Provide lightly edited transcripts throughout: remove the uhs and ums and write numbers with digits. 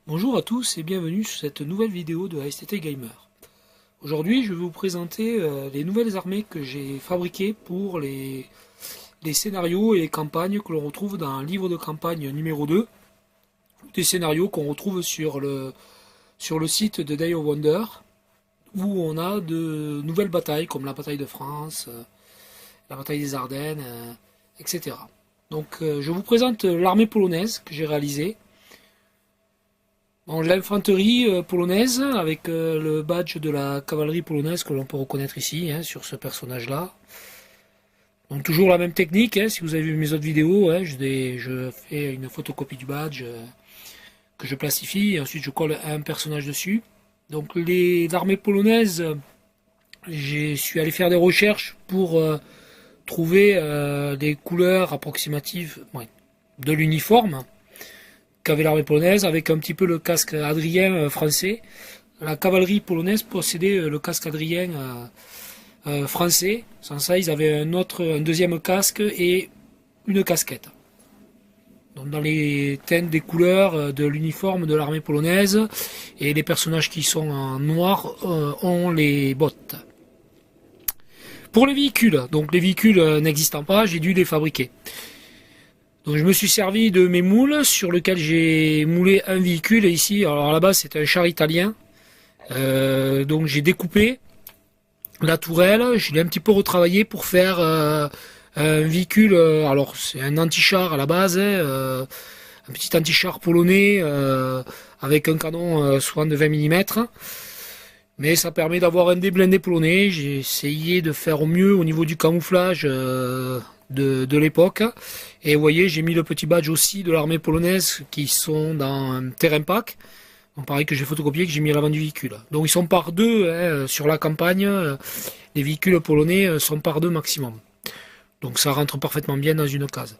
Bonjour à tous et bienvenue sur cette nouvelle vidéo de ASTT Gamer. Aujourd'hui je vais vous présenter les nouvelles armées que j'ai fabriquées pour les scénarios et les campagnes que l'on retrouve dans le livre de campagne numéro 2. Des scénarios qu'on retrouve sur le site de Day of Wonder, où on a de nouvelles batailles comme la bataille de France, la bataille des Ardennes, etc. Donc je vous présente l'armée polonaise que j'ai réalisée. Bon, l'infanterie polonaise avec le badge de la cavalerie polonaise que l'on peut reconnaître ici sur ce personnage là. Donc toujours la même technique, si vous avez vu mes autres vidéos, je fais une photocopie du badge que je plastifie et ensuite je colle un personnage dessus. Donc l'armée polonaise, je suis allé faire des recherches pour trouver des couleurs approximatives de l'uniforme qu'avait l'armée polonaise, avec un petit peu le casque Adrien français. La cavalerie polonaise possédait le casque Adrien français. Sans ça, ils avaient un deuxième casque et une casquette. Donc dans les teintes des couleurs de l'uniforme de l'armée polonaise, et les personnages qui sont en noir ont les bottes. Pour les véhicules, donc les véhicules n'existant pas, j'ai dû les fabriquer. Donc je me suis servi de mes moules sur lesquels j'ai moulé un véhicule. Et ici, alors à la base c'est un char italien. Donc j'ai découpé la tourelle, je l'ai un petit peu retravaillé pour faire un véhicule. Alors c'est un anti-char à la base, un petit anti-char polonais avec un canon souvent de 20 mm. Mais ça permet d'avoir un déblindé polonais. J'ai essayé de faire au mieux au niveau du camouflage de l'époque. Et vous voyez, j'ai mis le petit badge aussi de l'armée polonaise qui sont dans un terrain pack. Donc pareil que j'ai photocopié, que j'ai mis à l'avant du véhicule. Donc ils sont par deux sur la campagne. Les véhicules polonais sont par deux maximum. Donc ça rentre parfaitement bien dans une case.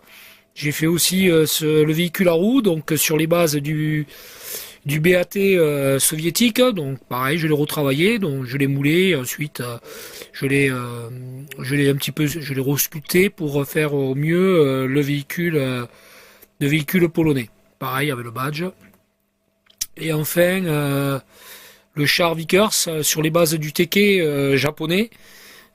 J'ai fait aussi le véhicule à roues, donc sur les bases du BAT soviétique. Donc pareil, je l'ai retravaillé, donc je l'ai moulé, ensuite je l'ai resculpté pour faire au mieux le véhicule polonais. Pareil avec le badge. Et enfin le char Vickers sur les bases du Teke japonais.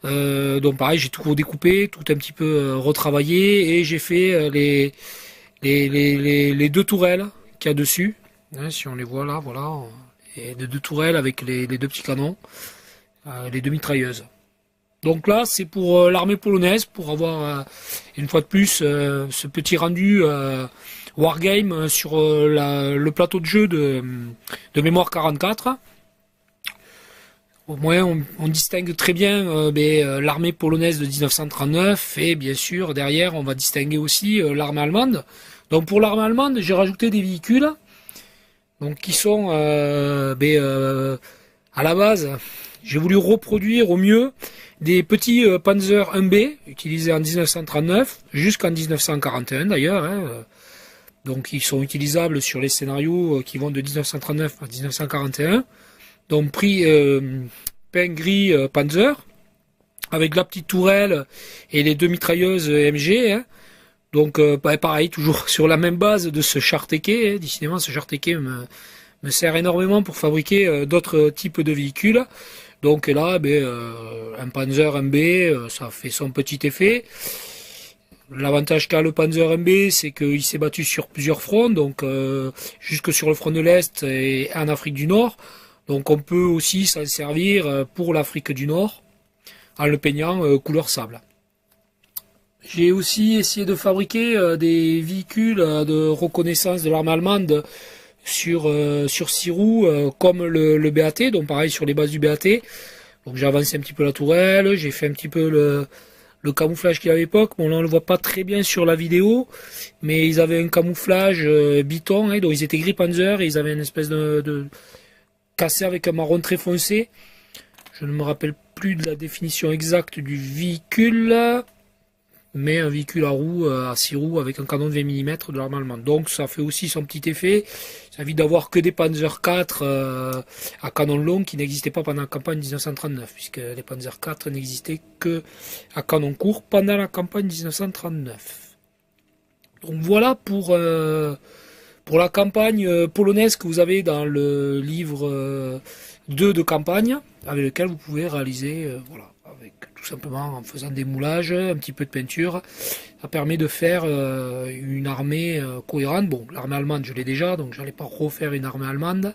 Donc pareil, j'ai tout redécoupé, tout un petit peu retravaillé, et j'ai fait les deux tourelles qu'il y a dessus. Si on les voit là, voilà, et les deux tourelles avec les deux petits canons, les deux mitrailleuses. Donc là, c'est pour l'armée polonaise, pour avoir une fois de plus ce petit rendu wargame sur le plateau de jeu de mémoire 44. Au moins, on distingue très bien l'armée polonaise de 1939, et bien sûr, derrière, on va distinguer aussi l'armée allemande. Donc pour l'armée allemande, j'ai rajouté des véhicules donc qui sont à la base, j'ai voulu reproduire au mieux des petits Panzer 1B utilisés en 1939 jusqu'en 1941 d'ailleurs. Donc ils sont utilisables sur les scénarios qui vont de 1939 à 1941. Donc pris peint gris Panzer avec la petite tourelle et les deux mitrailleuses MG. Donc pareil, toujours sur la même base de ce char Teke. Décidément, ce char Teke me sert énormément pour fabriquer d'autres types de véhicules. Donc là, un Panzer MB, ça fait son petit effet. L'avantage qu'a le Panzer MB, c'est qu'il s'est battu sur plusieurs fronts, donc jusque sur le front de l'Est et en Afrique du Nord. Donc on peut aussi s'en servir pour l'Afrique du Nord, en le peignant couleur sable. J'ai aussi essayé de fabriquer des véhicules de reconnaissance de l'armée allemande sur 6 roues, comme le BAT, donc pareil sur les bases du BAT. Donc j'ai avancé un petit peu la tourelle, j'ai fait un petit peu le camouflage qu'il y a à l'époque. Bon là on le voit pas très bien sur la vidéo, mais ils avaient un camouflage biton, donc ils étaient gris Panzer, et ils avaient une espèce de cassé avec un marron très foncé. Je ne me rappelle plus de la définition exacte du véhicule, mais un véhicule à 6 roues avec un canon de 20 mm de l'arme allemande. Donc ça fait aussi son petit effet. Ça évite d'avoir que des Panzer 4 à canon long qui n'existaient pas pendant la campagne 1939, puisque les Panzer 4 n'existaient que à canon court pendant la campagne 1939. Donc voilà pour Pour la campagne polonaise que vous avez dans le livre 2 de campagne, avec lequel vous pouvez réaliser, voilà, avec tout simplement en faisant des moulages, un petit peu de peinture, ça permet de faire une armée cohérente. Bon, l'armée allemande je l'ai déjà, donc j'allais pas refaire une armée allemande,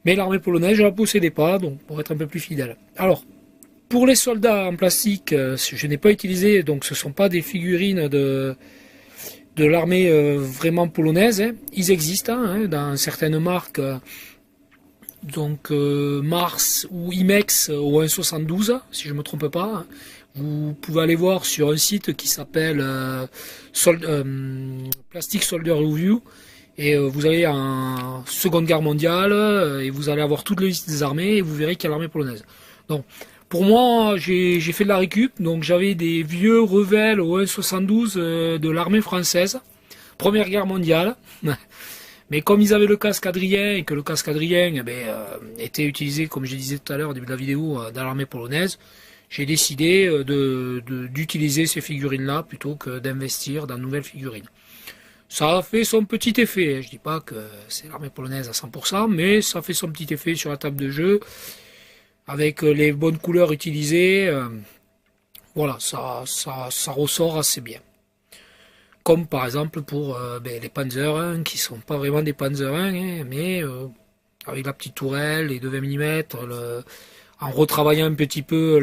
mais l'armée polonaise je la possédais pas, donc pour être un peu plus fidèle. Alors, pour les soldats en plastique, je n'ai pas utilisé, donc ce sont pas des figurines de l'armée vraiment polonaise, hein. Ils existent hein, dans certaines marques, donc Mars ou Imex au 1,72 si je ne me trompe pas. Hein. Vous pouvez aller voir sur un site qui s'appelle Plastic Soldier Review et vous allez en Seconde Guerre mondiale et vous allez avoir toute la liste des armées et vous verrez qu'il y a l'armée polonaise. Donc pour moi, j'ai fait de la récup, donc j'avais des vieux Revell au 1,72 de l'armée française, Première Guerre mondiale. Mais comme ils avaient le casque Adrien et que le casque Adrien était utilisé, comme je disais tout à l'heure au début de la vidéo, dans l'armée polonaise, j'ai décidé d'utiliser ces figurines-là plutôt que d'investir dans de nouvelles figurines. Ça a fait son petit effet, je dis pas que c'est l'armée polonaise à 100%, mais ça fait son petit effet sur la table de jeu. Avec les bonnes couleurs utilisées, voilà, ça ressort assez bien. Comme par exemple pour les Panzer 1, qui sont pas vraiment des Panzer 1, hein, mais avec la petite tourelle, les 2 20 mm, en retravaillant un petit peu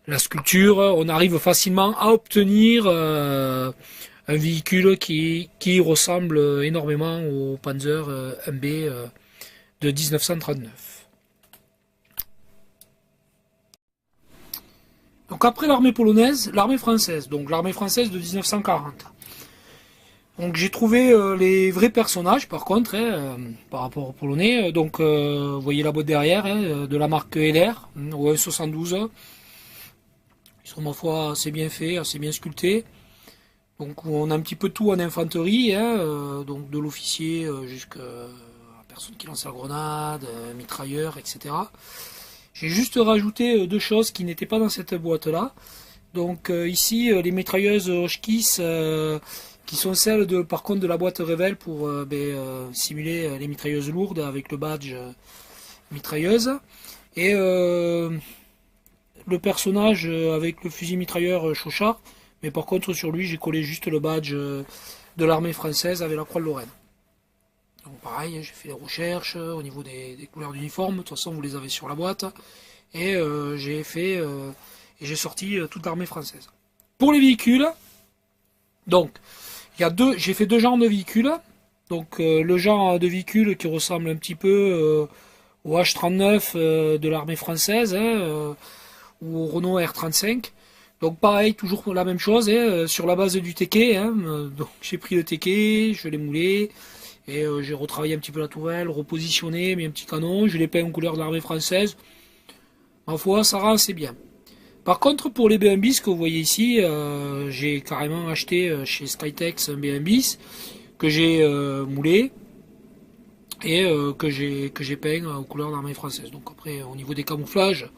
la sculpture, on arrive facilement à obtenir un véhicule qui ressemble énormément au Panzer 1B de 1939. Donc après l'armée polonaise, l'armée française, donc l'armée française de 1940. Donc j'ai trouvé les vrais personnages par contre, hein, par rapport aux polonais. Donc vous voyez la boîte derrière, hein, de la marque LR, au 1,72. Ils sont ma foi assez bien faits, assez bien sculptés. Donc on a un petit peu tout en infanterie, hein, donc de l'officier jusqu'à la personne qui lance la grenade, mitrailleur, etc. J'ai juste rajouté 2 choses qui n'étaient pas dans cette boîte-là. Donc ici, les mitrailleuses Hotchkiss, qui sont celles par contre de la boîte Revell pour simuler les mitrailleuses lourdes avec le badge mitrailleuse. Et le personnage avec le fusil mitrailleur Chauchard, mais par contre sur lui j'ai collé juste le badge de l'armée française avec la croix de Lorraine. Donc pareil, j'ai fait des recherches au niveau des couleurs d'uniforme, de toute façon vous les avez sur la boîte, et j'ai sorti toute l'armée française. Pour les véhicules, donc j'ai fait 2 genres de véhicules, donc le genre de véhicule qui ressemble un petit peu au H39 de l'armée française, hein, ou au Renault R35. Donc pareil, toujours la même chose, hein, sur la base du TK, hein, donc j'ai pris le TK, je l'ai moulé. Et j'ai retravaillé un petit peu la tourelle, repositionné, mis un petit canon, je l'ai peint en couleur de l'armée française. Ma foi, ça rend assez bien. Par contre, pour les B1 bis que vous voyez ici, j'ai carrément acheté chez Skytex un B1 bis que j'ai moulé et que j'ai peint en couleur de l'armée française. Donc après, au niveau des camouflages,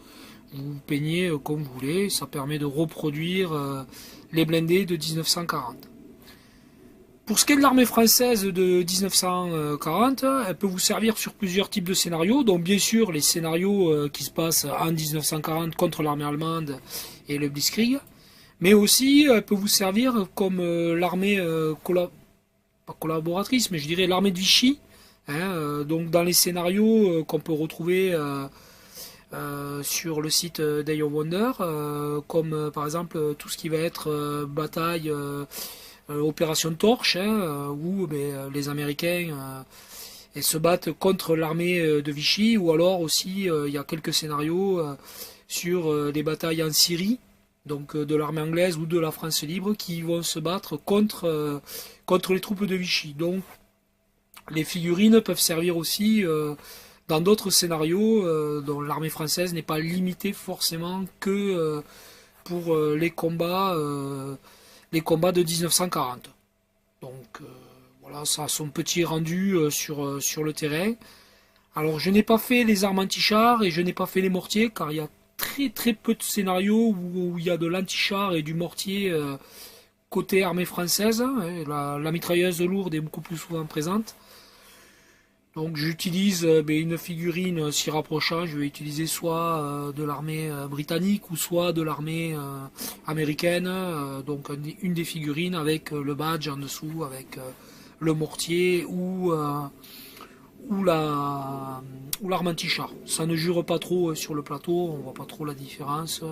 vous peignez comme vous voulez. Ça permet de reproduire les blindés de 1940. Pour ce qui est de l'armée française de 1940, elle peut vous servir sur plusieurs types de scénarios. Donc bien sûr les scénarios qui se passent en 1940 contre l'armée allemande et le Blitzkrieg. Mais aussi elle peut vous servir comme l'armée pas collaboratrice, mais je dirais l'armée de Vichy. Hein, donc dans les scénarios qu'on peut retrouver sur le site Day of Wonder, comme par exemple tout ce qui va être bataille... Opération Torche, hein, où les Américains se battent contre l'armée de Vichy, ou alors aussi il y a quelques scénarios sur des batailles en Syrie, donc de l'armée anglaise ou de la France libre, qui vont se battre contre les troupes de Vichy. Donc les figurines peuvent servir aussi dans d'autres scénarios dont l'armée française n'est pas limitée forcément que pour les combats de 1940. Donc voilà, ça a son petit rendu sur le terrain. Alors je n'ai pas fait les armes anti-chars et je n'ai pas fait les mortiers, car il y a très très peu de scénarios où il y a de l'anti-char et du mortier côté armée française, hein, la mitrailleuse lourde est beaucoup plus souvent présente. Donc j'utilise une figurine s'y rapprochant, je vais utiliser soit de l'armée britannique ou soit de l'armée américaine. Donc une des figurines avec le badge en dessous, avec le mortier ou l'arme anti-char. Ça ne jure pas trop sur le plateau, on voit pas trop la différence.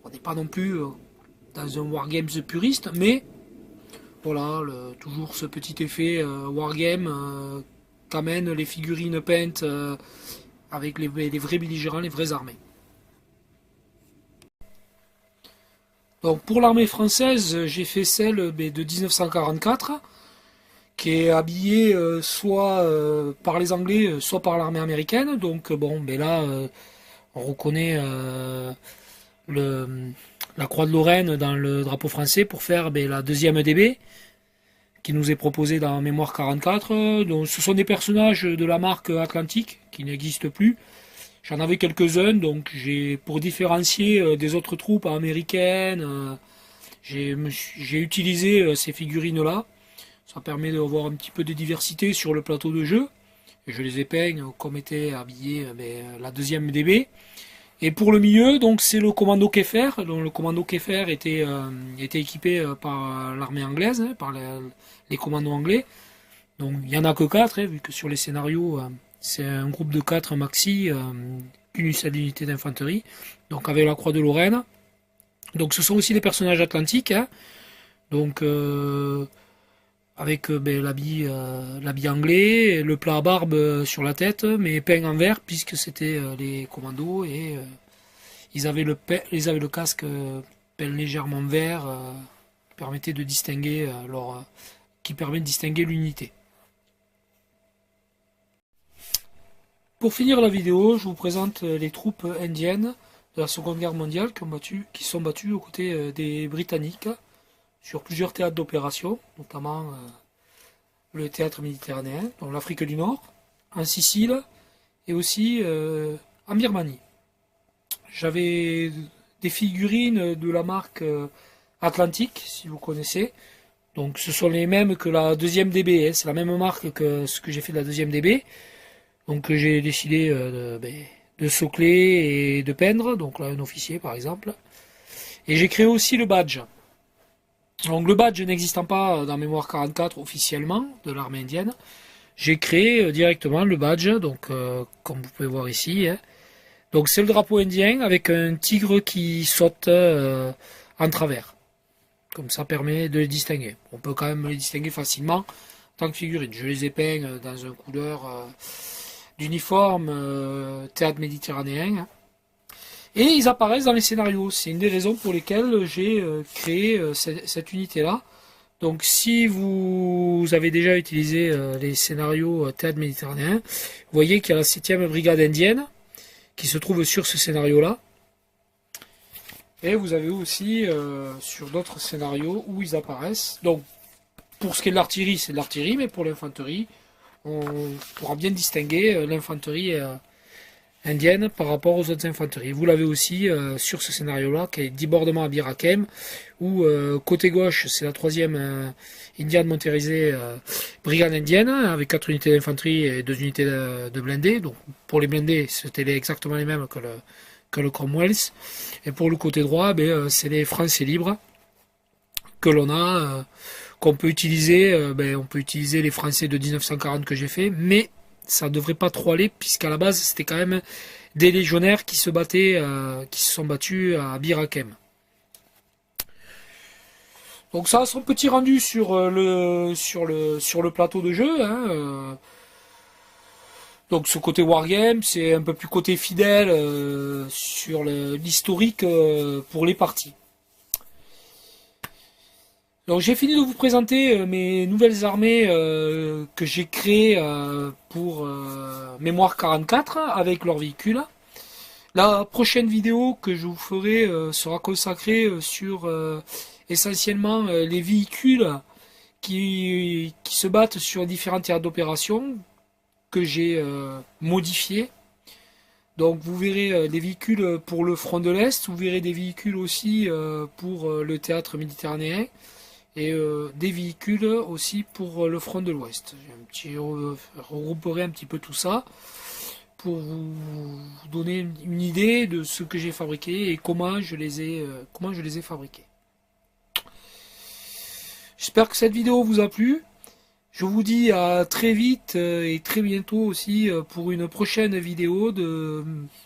On n'est pas non plus dans un wargames puriste, mais voilà, toujours ce petit effet wargame qu'amènent les figurines peintes avec les vrais belligérants, les vraies armées. Donc pour l'armée française, j'ai fait celle de 1944, qui est habillée soit par les Anglais, soit par l'armée américaine. Donc bon, là, on reconnaît la croix de Lorraine dans le drapeau français pour faire la deuxième DB qui nous est proposée dans Mémoire 44. Donc, ce sont des personnages de la marque Atlantique qui n'existent plus. J'en avais quelques-uns, donc pour différencier des autres troupes américaines, j'ai utilisé ces figurines-là. Ça permet d'avoir un petit peu de diversité sur le plateau de jeu. Et je les ai peints comme était habillé la deuxième DB. Et pour le milieu, donc c'est le commando Keffer. Donc le commando Keffer était équipé par l'armée anglaise, hein, par les commandos anglais. Donc il y en a que 4, hein, vu que sur les scénarios c'est un groupe de 4 maxi, une seule unité d'infanterie. Donc avec la croix de Lorraine. Donc ce sont aussi des personnages atlantiques. Hein. Donc avec l'habit anglais, le plat à barbe sur la tête, mais peint en vert puisque c'était les commandos et ils avaient le casque peint légèrement vert qui permet de distinguer l'unité. Pour finir la vidéo, je vous présente les troupes indiennes de la Seconde Guerre mondiale qui sont battues aux côtés des Britanniques sur plusieurs théâtres d'opération, notamment le théâtre méditerranéen, donc l'Afrique du Nord, en Sicile et aussi en Birmanie. J'avais des figurines de la marque Atlantique, si vous connaissez. Donc ce sont les mêmes que la deuxième DB, hein. C'est la même marque que ce que j'ai fait de la deuxième DB. Donc j'ai décidé de socler et de peindre, donc là un officier par exemple. Et j'ai créé aussi le badge. Donc le badge n'existant pas dans Mémoire 44 officiellement de l'armée indienne, j'ai créé directement le badge, donc comme vous pouvez voir ici. Hein. Donc c'est le drapeau indien avec un tigre qui saute en travers. Comme ça permet de les distinguer. On peut quand même les distinguer facilement en tant que figurine. Je les ai peints dans un couleur d'uniforme théâtre méditerranéen. Hein. Et ils apparaissent dans les scénarios. C'est une des raisons pour lesquelles j'ai créé cette unité-là. Donc si vous avez déjà utilisé les scénarios théâtre méditerranéen, vous voyez qu'il y a la 7e brigade indienne qui se trouve sur ce scénario-là. Et vous avez aussi sur d'autres scénarios où ils apparaissent. Donc pour ce qui est de l'artillerie, c'est de l'artillerie, mais pour l'infanterie, on pourra bien distinguer l'infanterie indienne par rapport aux autres infanteries. Vous l'avez aussi sur ce scénario-là, qui est débordement à Bir Hakeim, où côté gauche, c'est la 3e Indienne motorisée brigade indienne, avec 4 unités d'infanterie et 2 unités de blindés. Donc pour les blindés, c'était exactement les mêmes que le Cromwells. Et pour le côté droit, c'est les Français libres que l'on a, qu'on peut utiliser. On peut utiliser les Français de 1940 que j'ai fait, mais ça ne devrait pas trop aller, puisqu'à la base, c'était quand même des légionnaires qui se sont battus à Bir Hakeim. Donc ça a son petit rendu sur le plateau de jeu. Hein, Donc ce côté wargame, c'est un peu plus côté fidèle sur l'historique pour les parties. Donc j'ai fini de vous présenter mes nouvelles armées que j'ai créées pour Mémoire 44 avec leurs véhicules. La prochaine vidéo que je vous ferai sera consacrée sur essentiellement les véhicules qui se battent sur différents théâtres d'opération que j'ai modifiés Donc vous verrez des véhicules pour le front de l'Est, vous verrez des véhicules aussi pour le théâtre méditerranéen et des véhicules aussi pour le front de l'Ouest. Regrouperai un petit peu tout ça pour vous donner une idée de ce que j'ai fabriqué et comment je les ai fabriqués. J'espère que cette vidéo vous a plu. Je vous dis à très vite et très bientôt aussi pour une prochaine vidéo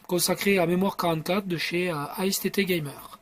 consacrée à Mémoire 44 de chez ASTT Gamer.